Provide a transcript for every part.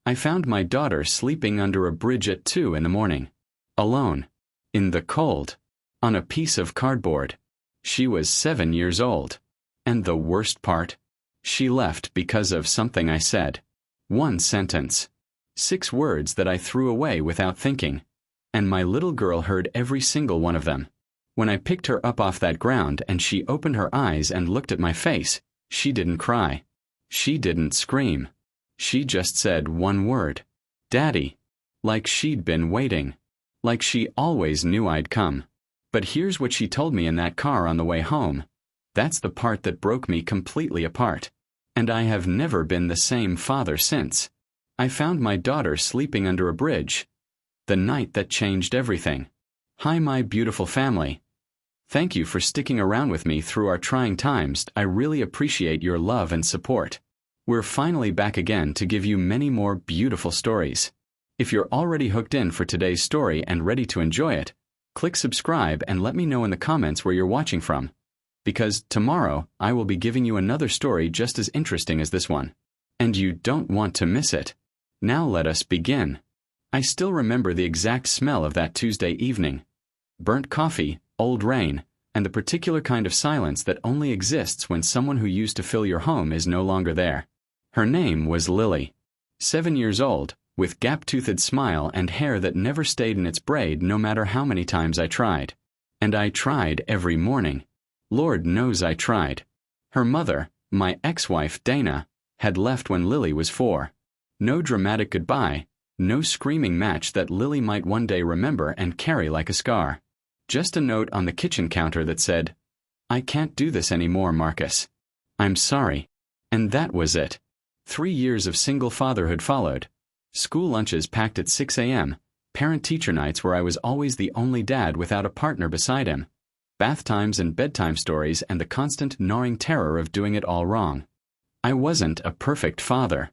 I found my daughter sleeping under a bridge at 2 in the morning. Alone. In the cold. On a piece of cardboard. She was 7 years old. And the worst part? She left because of something I said. One sentence. 6 words that I threw away without thinking. And my little girl heard every single one of them. When I picked her up off that ground and she opened her eyes and looked at my face, she didn't cry. She didn't scream. She just said one word. Daddy. Like she'd been waiting. Like she always knew I'd come. But here's what she told me in that car on the way home. That's the part that broke me completely apart. And I have never been the same father since. I found my daughter sleeping under a bridge. The night that changed everything. Hi, my beautiful family. Thank you for sticking around with me through our trying times. I really appreciate your love and support. We're finally back again to give you many more beautiful stories. If you're already hooked in for today's story and ready to enjoy it, click subscribe and let me know in the comments where you're watching from. Because tomorrow I will be giving you another story just as interesting as this one. And you don't want to miss it. Now let us begin. I still remember the exact smell of that Tuesday evening. Burnt coffee, old rain, and the particular kind of silence that only exists when someone who used to fill your home is no longer there. Her name was Lily. 7 years old, with gap-toothed smile and hair that never stayed in its braid no matter how many times I tried. And I tried every morning. Lord knows I tried. Her mother, my ex-wife Dana, had left when Lily was 4. No dramatic goodbye, no screaming match that Lily might one day remember and carry like a scar. Just a note on the kitchen counter that said, "I can't do this anymore, Marcus. I'm sorry." And that was it. 3 years of single fatherhood followed. School lunches packed at 6 a.m., parent-teacher nights where I was always the only dad without a partner beside him, bath times and bedtime stories and the constant gnawing terror of doing it all wrong. I wasn't a perfect father.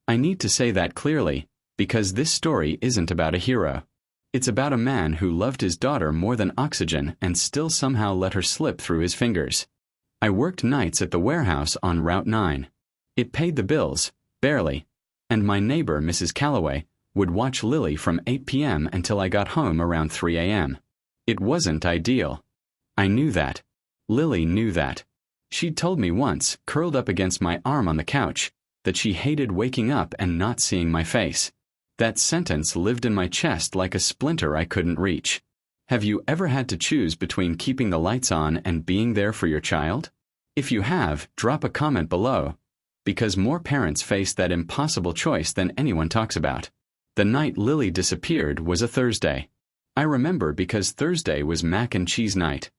I need to say that clearly, because this story isn't about a hero. It's about a man who loved his daughter more than oxygen and still somehow let her slip through his fingers. I worked nights at the warehouse on Route 9. It paid the bills, barely, and my neighbor, Mrs. Calloway, would watch Lily from 8 p.m. until I got home around 3 a.m. It wasn't ideal. I knew that. Lily knew that. She'd told me once, curled up against my arm on the couch, that she hated waking up and not seeing my face. That sentence lived in my chest like a splinter I couldn't reach. Have you ever had to choose between keeping the lights on and being there for your child? If you have, drop a comment below, because more parents face that impossible choice than anyone talks about. The night Lily disappeared was a Thursday. I remember because Thursday was mac and cheese night.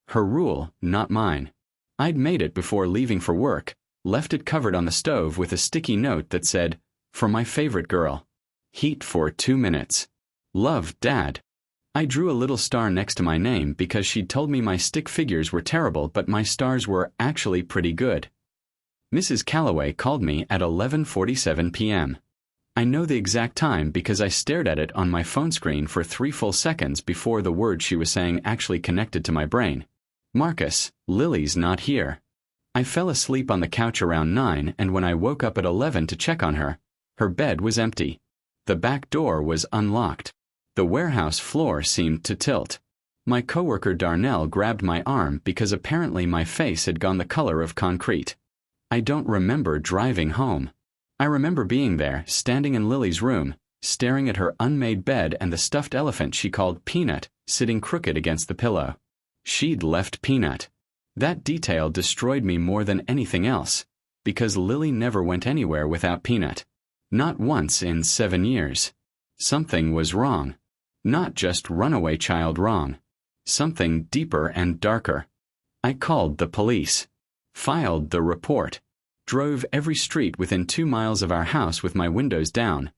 Her rule, not mine. I'd made it before leaving for work, left it covered on the stove with a sticky note that said, "For my favorite girl. Heat for 2 minutes. Love, Dad." I drew a little star next to my name because she'd told me my stick figures were terrible but my stars were actually pretty good. Mrs. Calloway called me at 11:47 p.m. I know the exact time because I stared at it on my phone screen for 3 full seconds before the word she was saying actually connected to my brain. "Marcus, Lily's not here." I fell asleep on the couch around 9 and when I woke up at 11 to check on her, her bed was empty. The back door was unlocked. The warehouse floor seemed to tilt. My coworker Darnell grabbed my arm because apparently my face had gone the color of concrete. I don't remember driving home. I remember being there, standing in Lily's room, staring at her unmade bed and the stuffed elephant she called Peanut, sitting crooked against the pillow. She'd left Peanut. That detail destroyed me more than anything else, because Lily never went anywhere without Peanut. Not once in 7 years. Something was wrong. Not just runaway child wrong. Something deeper and darker. I called the police. Filed the report. Drove every street within 2 miles of our house with my windows down,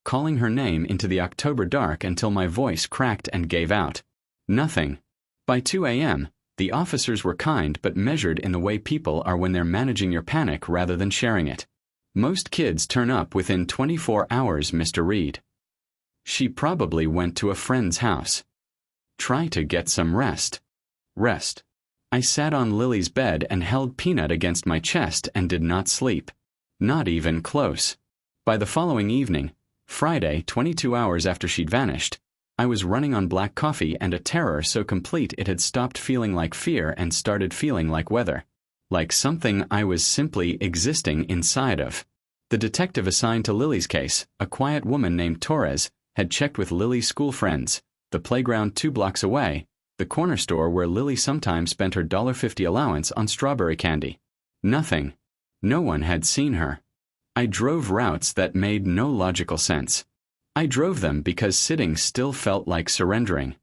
calling her name into the October dark until my voice cracked and gave out. Nothing. By 2 a.m., the officers were kind but measured in the way people are when they're managing your panic rather than sharing it. Most kids turn up within 24 hours, Mr. Reed. She probably went to a friend's house. Try to get some rest. Rest. I sat on Lily's bed and held Peanut against my chest and did not sleep. Not even close. By the following evening, Friday, 22 hours after she'd vanished, I was running on black coffee and a terror so complete it had stopped feeling like fear and started feeling like weather. Like something I was simply existing inside of. The detective assigned to Lily's case, a quiet woman named Torres, had checked with Lily's school friends, the playground 2 blocks away, the corner store where Lily sometimes spent her $1.50 allowance on strawberry candy. Nothing. No one had seen her. I drove routes that made no logical sense. I drove them because sitting still felt like surrendering.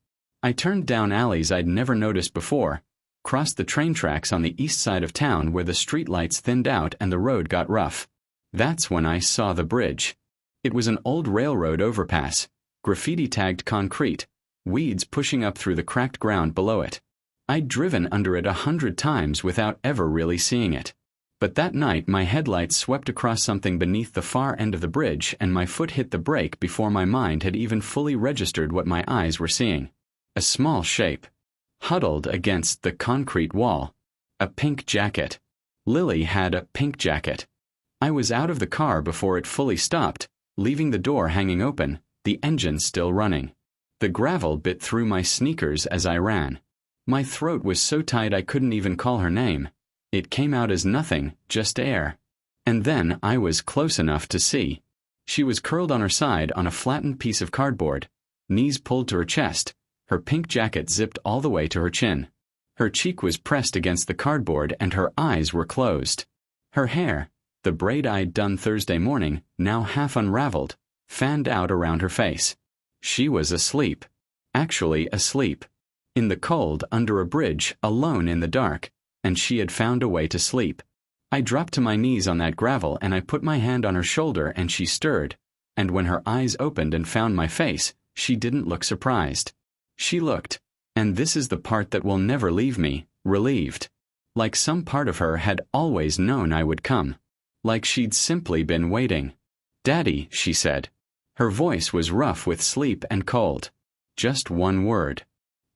I turned down alleys I'd never noticed before, crossed the train tracks on the east side of town where the streetlights thinned out and the road got rough. That's when I saw the bridge. It was an old railroad overpass, graffiti-tagged concrete, weeds pushing up through the cracked ground below it. I'd driven under it 100 times without ever really seeing it. But that night my headlights swept across something beneath the far end of the bridge and my foot hit the brake before my mind had even fully registered what my eyes were seeing. A small shape, huddled against the concrete wall. A pink jacket. Lily had a pink jacket. I was out of the car before it fully stopped, leaving the door hanging open, the engine still running. The gravel bit through my sneakers as I ran. My throat was so tight I couldn't even call her name. It came out as nothing, just air. And then I was close enough to see. She was curled on her side on a flattened piece of cardboard, knees pulled to her chest, her pink jacket zipped all the way to her chin. Her cheek was pressed against the cardboard and her eyes were closed. Her hair, the braid I'd done Thursday morning, now half unraveled, fanned out around her face. She was asleep. Actually asleep. In the cold, under a bridge, alone in the dark, and she had found a way to sleep. I dropped to my knees on that gravel and I put my hand on her shoulder and she stirred, and when her eyes opened and found my face, she didn't look surprised. She looked, and this is the part that will never leave me, relieved. Like some part of her had always known I would come. Like she'd simply been waiting. "Daddy," she said. Her voice was rough with sleep and cold. Just one word.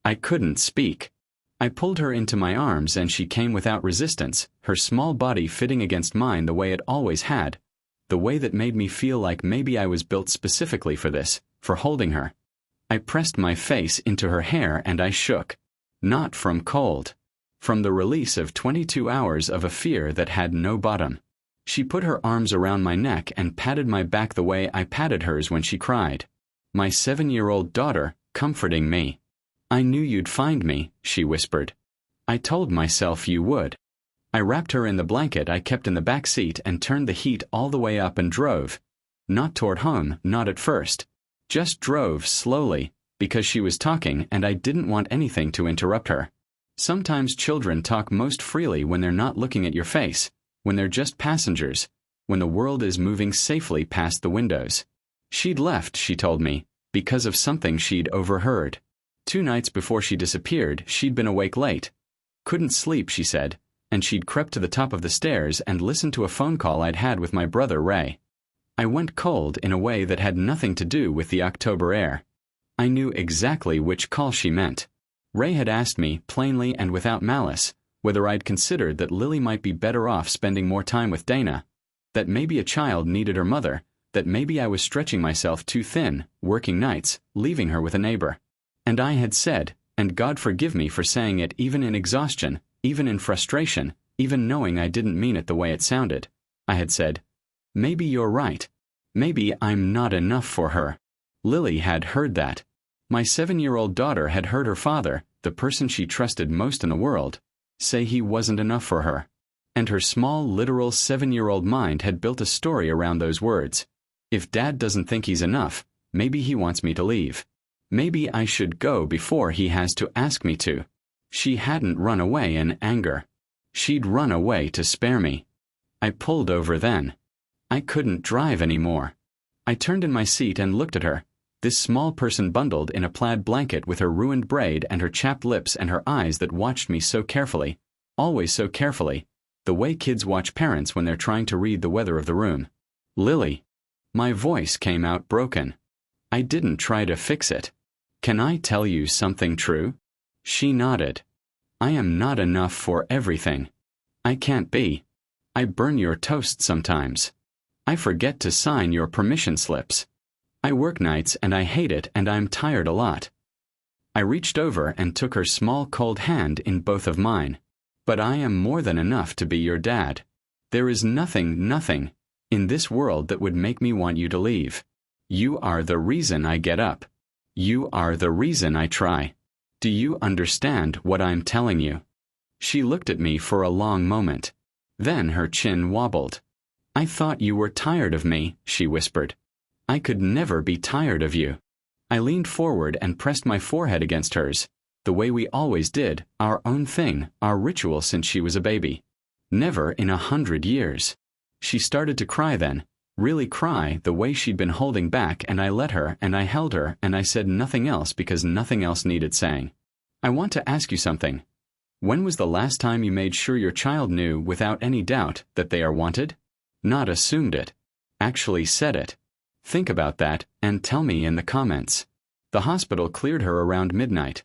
I couldn't speak. I pulled her into my arms and she came without resistance, her small body fitting against mine the way it always had, the way that made me feel like maybe I was built specifically for this, for holding her. I pressed my face into her hair and I shook. Not from cold. From the release of 22 hours of a fear that had no bottom. She put her arms around my neck and patted my back the way I patted hers when she cried. My 7-year-old daughter, comforting me. "I knew you'd find me," she whispered. "I told myself you would." I wrapped her in the blanket I kept in the back seat and turned the heat all the way up and drove. Not toward home, not at first. Just drove slowly, because she was talking and I didn't want anything to interrupt her. Sometimes children talk most freely when they're not looking at your face, when they're just passengers, when the world is moving safely past the windows. She'd left, she told me, because of something she'd overheard. 2 nights before she disappeared, she'd been awake late. Couldn't sleep, she said, and she'd crept to the top of the stairs and listened to a phone call I'd had with my brother Ray. I went cold in a way that had nothing to do with the October air. I knew exactly which call she meant. Ray had asked me, plainly and without malice, whether I'd considered that Lily might be better off spending more time with Dana, that maybe a child needed her mother, that maybe I was stretching myself too thin, working nights, leaving her with a neighbor. And I had said, and God forgive me for saying it even in exhaustion, even in frustration, even knowing I didn't mean it the way it sounded, I had said, "Maybe you're right. Maybe I'm not enough for her." Lily had heard that. My 7-year-old daughter had heard her father, the person she trusted most in the world, say he wasn't enough for her. And her small, literal 7-year-old mind had built a story around those words. If Dad doesn't think he's enough, maybe he wants me to leave. Maybe I should go before he has to ask me to. She hadn't run away in anger. She'd run away to spare me. I pulled over then. I couldn't drive anymore. I turned in my seat and looked at her, this small person bundled in a plaid blanket with her ruined braid and her chapped lips and her eyes that watched me so carefully, always so carefully, the way kids watch parents when they're trying to read the weather of the room. "Lily." My voice came out broken. I didn't try to fix it. "Can I tell you something true?" She nodded. "I am not enough for everything. I can't be. I burn your toast sometimes. I forget to sign your permission slips. I work nights and I hate it and I'm tired a lot. I reached over and took her small cold hand in both of mine. But I am more than enough to be your dad. There is nothing, in this world that would make me want you to leave. You are the reason I get up. You are the reason I try. Do you understand what I'm telling you? She looked at me for a long moment. Then her chin wobbled. I thought you were tired of me, she whispered. I could never be tired of you. I leaned forward and pressed my forehead against hers, the way we always did, our own thing, our ritual since she was a baby. Never in 100 years. She started to cry then, really cry the way she'd been holding back, and I let her and I held her and I said nothing else because nothing else needed saying. I want to ask you something. When was the last time you made sure your child knew without any doubt that they are wanted? Not assumed it. Actually said it. Think about that and tell me in the comments. The hospital cleared her around midnight.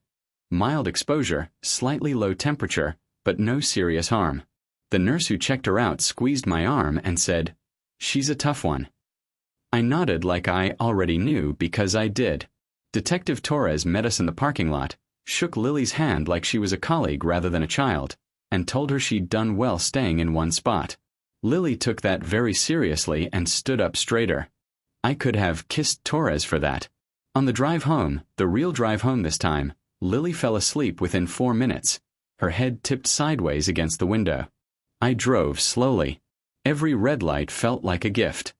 Mild exposure, slightly low temperature, but no serious harm. The nurse who checked her out squeezed my arm and said, "She's a tough one." I nodded like I already knew because I did. Detective Torres met us in the parking lot, shook Lily's hand like she was a colleague rather than a child, and told her she'd done well staying in one spot. Lily took that very seriously and stood up straighter. I could have kissed Torres for that. On the drive home, the real drive home this time, Lily fell asleep within 4 minutes, her head tipped sideways against the window. I drove slowly. Every red light felt like a gift.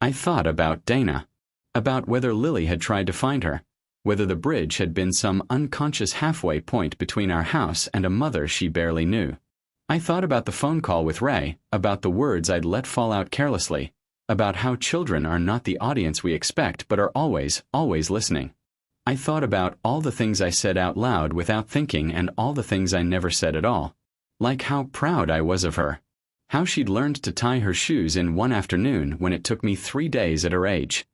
I thought about Dana, about whether Lily had tried to find her, whether the bridge had been some unconscious halfway point between our house and a mother she barely knew. I thought about the phone call with Ray, about the words I'd let fall out carelessly, about how children are not the audience we expect but are always listening. I thought about all the things I said out loud without thinking and all the things I never said at all. Like how proud I was of her. How she'd learned to tie her shoes in one afternoon when it took me 3 days at her age.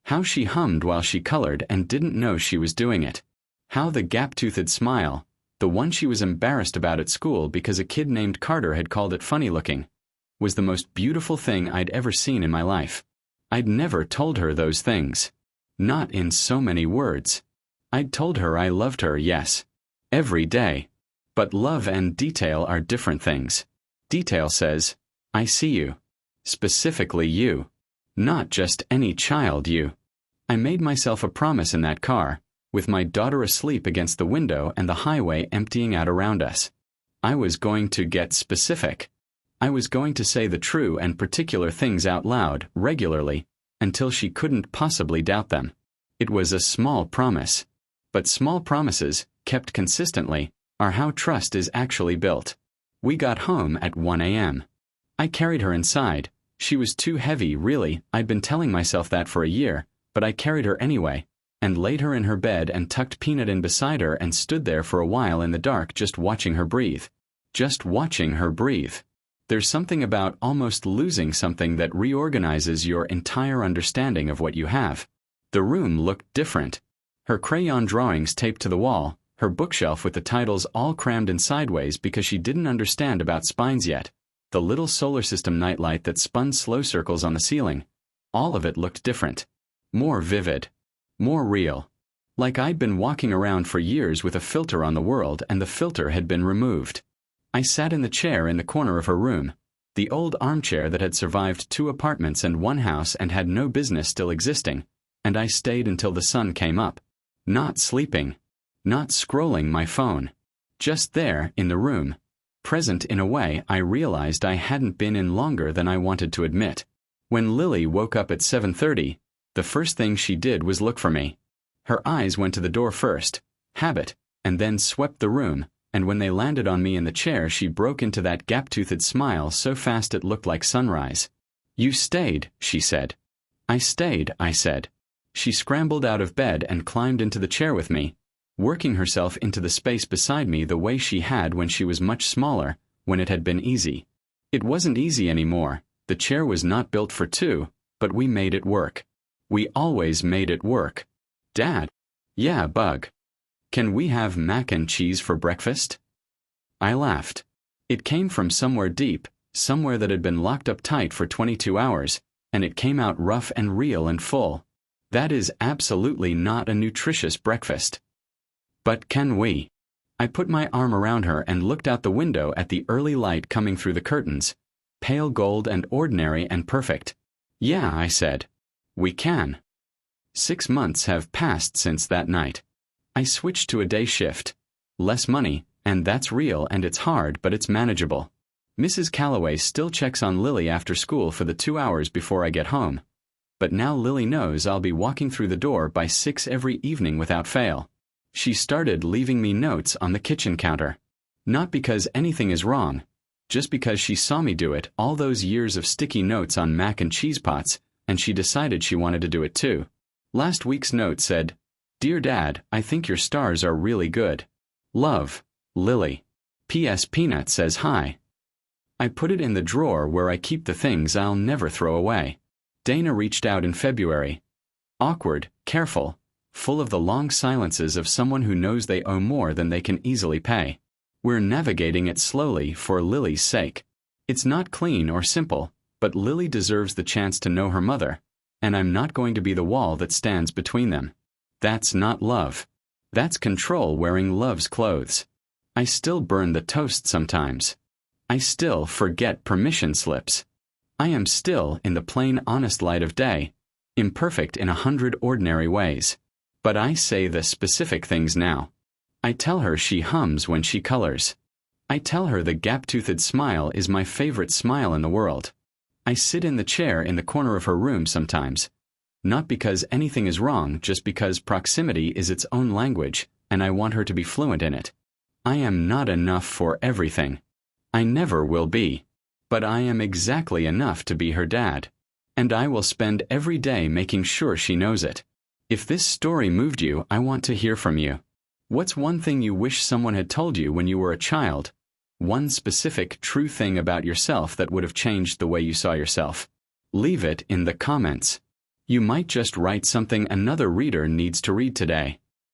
How she hummed while she colored and didn't know she was doing it. How the gap-toothed smile, the one she was embarrassed about at school because a kid named Carter had called it funny-looking, was the most beautiful thing I'd ever seen in my life. I'd never told her those things. Not in so many words. I'd told her I loved her, yes. Every day. But love and detail are different things. Detail says, I see you. Specifically you. Not just any child you. I made myself a promise in that car, with my daughter asleep against the window and the highway emptying out around us. I was going to get specific. I was going to say the true and particular things out loud, regularly, until she couldn't possibly doubt them. It was a small promise. But small promises, kept consistently, are how trust is actually built. We got home at 1 a.m. I carried her inside. She was too heavy, really. I'd been telling myself that for a year, but I carried her anyway, and laid her in her bed and tucked Peanut in beside her and stood there for a while in the dark just watching her breathe. Just watching her breathe. There's something about almost losing something that reorganizes your entire understanding of what you have. The room looked different. Her crayon drawings taped to the wall, her bookshelf with the titles all crammed in sideways because she didn't understand about spines yet, the little solar system nightlight that spun slow circles on the ceiling. All of it looked different. More vivid. More real. Like I'd been walking around for years with a filter on the world and the filter had been removed. I sat in the chair in the corner of her room, the old armchair that had survived 2 apartments and 1 house and had no business still existing, and I stayed until the sun came up. Not sleeping. Not scrolling my phone. Just there, in the room. Present in a way I realized I hadn't been in longer than I wanted to admit. When Lily woke up at 7:30, the first thing she did was look for me. Her eyes went to the door first, habit, and then swept the room, and when they landed on me in the chair she broke into that gap-toothed smile so fast it looked like sunrise. "You stayed," she said. "I stayed," I said. She scrambled out of bed and climbed into the chair with me, working herself into the space beside me the way she had when she was much smaller, when it had been easy. It wasn't easy anymore. The chair was not built for 2, but we made it work. We always made it work. "Dad." "Yeah, Bug. Can we have mac and cheese for breakfast?" I laughed. It came from somewhere deep, somewhere that had been locked up tight for 22 hours, and it came out rough and real and full. That is absolutely not a nutritious breakfast. But can we? I put my arm around her and looked out the window at the early light coming through the curtains, pale gold and ordinary and perfect. Yeah, I said. We can. 6 months have passed since that night. I switched to a day shift. Less money, and that's real and it's hard, but it's manageable. Mrs. Calloway still checks on Lily after school for the 2 hours before I get home. But now Lily knows I'll be walking through the door by 6 every evening without fail. She started leaving me notes on the kitchen counter. Not because anything is wrong, just because she saw me do it all those years of sticky notes on mac and cheese pots, and she decided she wanted to do it too. Last week's note said, "Dear Dad, I think your stars are really good. Love, Lily. P.S. Peanut says hi." I put it in the drawer where I keep the things I'll never throw away. Dana reached out in February. Awkward, careful, full of the long silences of someone who knows they owe more than they can easily pay. We're navigating it slowly for Lily's sake. It's not clean or simple, but Lily deserves the chance to know her mother, and I'm not going to be the wall that stands between them. That's not love. That's control wearing love's clothes. I still burn the toast sometimes. I still forget permission slips. I am still in the plain honest light of day, imperfect in 100 ordinary ways. But I say the specific things now. I tell her she hums when she colors. I tell her the gap-toothed smile is my favorite smile in the world. I sit in the chair in the corner of her room sometimes. Not because anything is wrong, just because proximity is its own language, and I want her to be fluent in it. I am not enough for everything. I never will be. But I am exactly enough to be her dad. And I will spend every day making sure she knows it. If this story moved you, I want to hear from you. What's one thing you wish someone had told you when you were a child? One specific, true thing about yourself that would have changed the way you saw yourself. Leave it in the comments. You might just write something another reader needs to read today.